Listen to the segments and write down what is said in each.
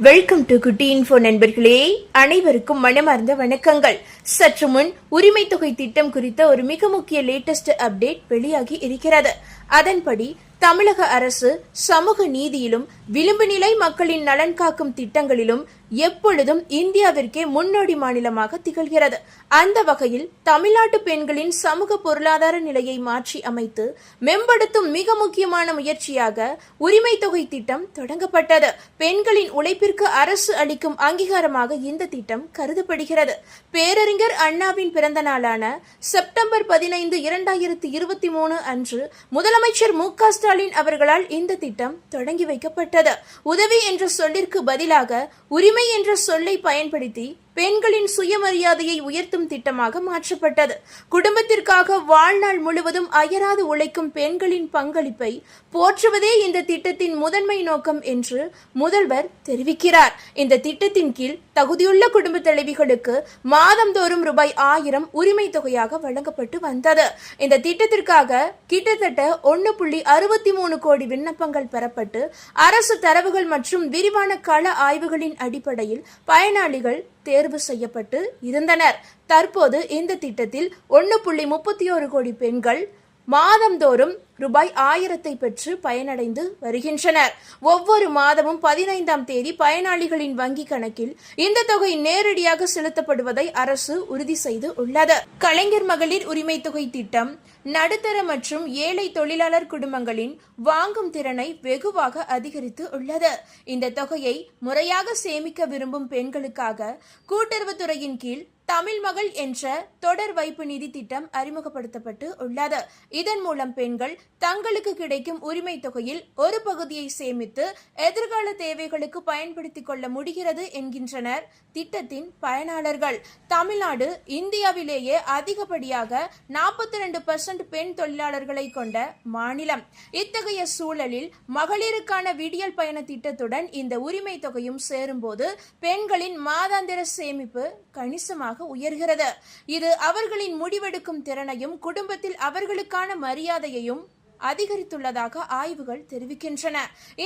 Welcome to குட்டி info நண்பர்களே, அனைவருக்கும் மனமார்ந்த வணக்கங்கள். சற்று முன் உரிமை தொகை திட்டம் குறித்த ஒரு மிக முக்கிய லேட்டஸ்ட் அப்டேட் வெளியாகி இருக்கிறது. அதன்படி தமிழக அரசு சமூக நீதியிலும் விளிம்பு நிலை மக்களின் நலன் காக்கும் திட்டங்களிலும் எப்பொழுதும் இந்தியாவிற்கே முன்னோடி மாநிலமாக திகழ்கிறது. அந்த வகையில் தமிழ்நாட்டு பெண்களின் சமூக பொருளாதார நிலையை மாற்றி அமைத்து மேம்படுத்தும் மிக முக்கியமான முயற்சியாக உரிமை தொகை திட்டம் தொடங்கப்பட்டது. பெண்களின் உழைப்பிற்கு அரசு அளிக்கும் அங்கீகாரமாக இந்த திட்டம் கருதப்படுகிறது. பேரறிஞர் அண்ணாவின் பிறந்த நாளான செப்டம்பர் 15, 2023 அன்று முதலமைச்சர் மு.க. ஸ்டாலின் அவர்களால் இந்த திட்டம் தொடங்கி வைக்கப்பட்டது. உதவி என்ற சொல்லிற்கு பதிலாக உரிமை என்ற சொல்லை பயன்படுத்தி பெண்களின் சுயமரியாதையை உயர்த்தும் திட்டமாக மாற்றப்பட்டது. குடும்பத்திற்காக வாழ்நாள் முழுவதும் அயராது உழைக்கும் பெண்களின் பங்களிப்பை போற்றுவதே இந்த திட்டத்தின் முதன்மை நோக்கம் என்று முதல்வர் தெரிவிக்கிறார். இந்த திட்டத்தின் கீழ் தகுதியுள்ள குடும்ப தலைவிகளுக்கு மாதந்தோறும் ரூபாய் 1000 உரிமை தொகையாக வழங்கப்பட்டு வந்தது. இந்த திட்டத்திற்காக கிட்டத்தட்ட 1.63 கோடி விண்ணப்பங்கள் பெறப்பட்டு அரசு தரவுகள் மற்றும் விரிவான கள ஆய்வுகளின் அடிப்படையில் பயனாளிகள் தேர்வு செய்யப்பட்டு இருந்தனர். தற்போது இந்த திட்டத்தில் 1.31 கோடி பெண்கள் மாதந்தோறும் ரூபாய் 1000 பெற்று பயனடைந்து வருகின்றனர். ஒவ்வொரு மாதமும் 15ஆம் தேதி பயனாளிகளின் வங்கி கணக்கில் இந்த தொகை நேரடியாக செலுத்தப்படுவதை அரசு உறுதி செய்து உள்ளது. கலைஞர் மகளிர் உரிமை தொகை திட்டம் நடுத்தர மற்றும் ஏழை தொழிலாளர் குடும்பங்களின் வாங்கும் திறனை வெகுவாக அதிகரித்து உள்ளது. இந்த தொகையை முறையாக சேமிக்க விரும்பும் பெண்களுக்காக கூட்டுறவுத்துறையின் கீழ் தமிழ் மகள் என்ற தொடர் வைப்பு நிதி திட்டம் அறிமுகப்படுத்தப்பட்டு உள்ளது. இதன் மூலம் பெண்கள் தங்களுக்கு கிடைக்கும் உரிமை தொகையில் ஒரு பகுதியை சேமித்து எதிர்கால தேவைகளுக்கு பயன்படுத்திக் கொள்ள முடிகிறது என்கின்றனர் திட்டத்தின் பயனாளர்கள். தமிழ்நாடு இந்தியாவிலேயே அதிகப்படியாக 42% பெண் தொழிலாளர்களை கொண்ட மாநிலம். இத்தகைய சூழலில் மகளிருக்கான விடியல் பயண திட்டத்துடன் இந்த உரிமை தொகையும் சேரும்போது பெண்களின் மாதாந்திர சேமிப்பு கணிசமாக உயர்கிறது. இது அவர்களின் முடிவெடுக்கும் திறனையும் குடும்பத்தில் அவர்களுக்கான மரியாதையையும் அதிகரித்துள்ளதாக ஆய்வுகள் தெரிவிக்கின்றன.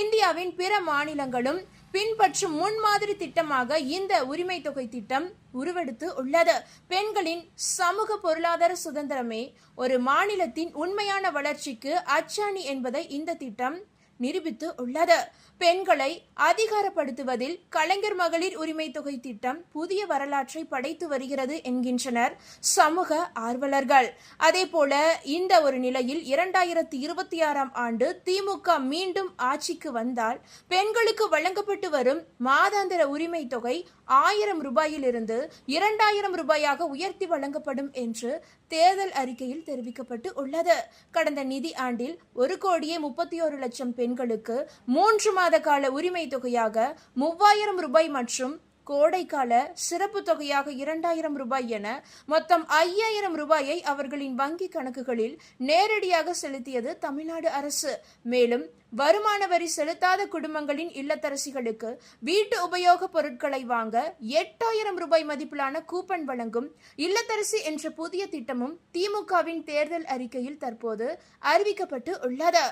இந்தியாவின் பிற மாநிலங்களும் பின்பற்றும் முன்மாதிரி திட்டமாக இந்த உரிமை தொகை திட்டம் உருவெடுத்து உள்ளது. பெண்களின் சமூக பொருளாதார சுதந்திரமே ஒரு மாநிலத்தின் உண்மையான வளர்ச்சிக்கு அச்சாணி என்பதை இந்த திட்டம் நிரூபித்து உள்ளது. பெண்களை அதிகாரப்படுத்துவதில் கலைஞர் மகளிர் உரிமை தொகை திட்டம் புதிய வரலாற்றை படைத்து வருகிறது என்கின்றனர் சமூக ஆர்வலர்கள். அதே போல இந்த ஒரு நிலையில் 2026ஆம் ஆண்டு திமுக மீண்டும் ஆட்சிக்கு வந்தால் பெண்களுக்கு வழங்கப்பட்டு வரும் மாதாந்திர உரிமை தொகை 1000 ரூபாயிலிருந்து 2000 ரூபாயாக உயர்த்தி வழங்கப்படும் என்று தேர்தல் அறிக்கையில் தெரிவிக்கப்பட்டு உள்ளது. கடந்த நிதி ஆண்டில் 1,31,00,000 பெண்களுக்கு 3 மாத கால உரிமை தொகையாக 3000 ரூபாய் மற்றும் கோடைக்கால சிறப்பு தொகையாக 2000 ரூபாய் என மொத்தம் 5000 ரூபாயை அவர்களின் வங்கி கணக்குகளில் நேரடியாக செலுத்தியது தமிழ்நாடு அரசு. மேலும் வருமான வரி செலுத்தாத குடும்பங்களின் இல்லத்தரசிகளுக்கு வீட்டு உபயோக பொருட்களை வாங்க 8000 ரூபாய் மதிப்பிலான கூப்பன் வழங்கும் இல்லத்தரசி என்ற புதிய திட்டமும் திமுகவின் தேர்தல் அறிக்கையில் தற்போது அறிவிக்கப்பட்டு உள்ளது.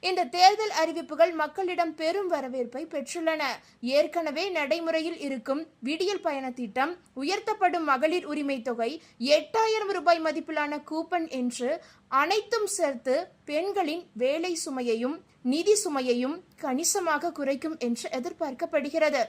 இந்த தேர்தல் அறிவிப்புகள் மக்களிடம் பெரும் வரவேற்பை பெற்றுள்ளன. ஏற்கனவே நடைமுறையில் இருக்கும் விடியல் பயண திட்டம், உயர்த்தப்படும் மகளிர் உரிமை தொகை, 8000 ரூபாய் மதிப்பிலான கூப்பன் என்று அனைத்தும் சேர்த்து பெண்களின் வேலை சுமையையும் நிதி சுமையையும் கணிசமாக குறைக்கும் என்று எதிர்பார்க்கப்படுகிறது.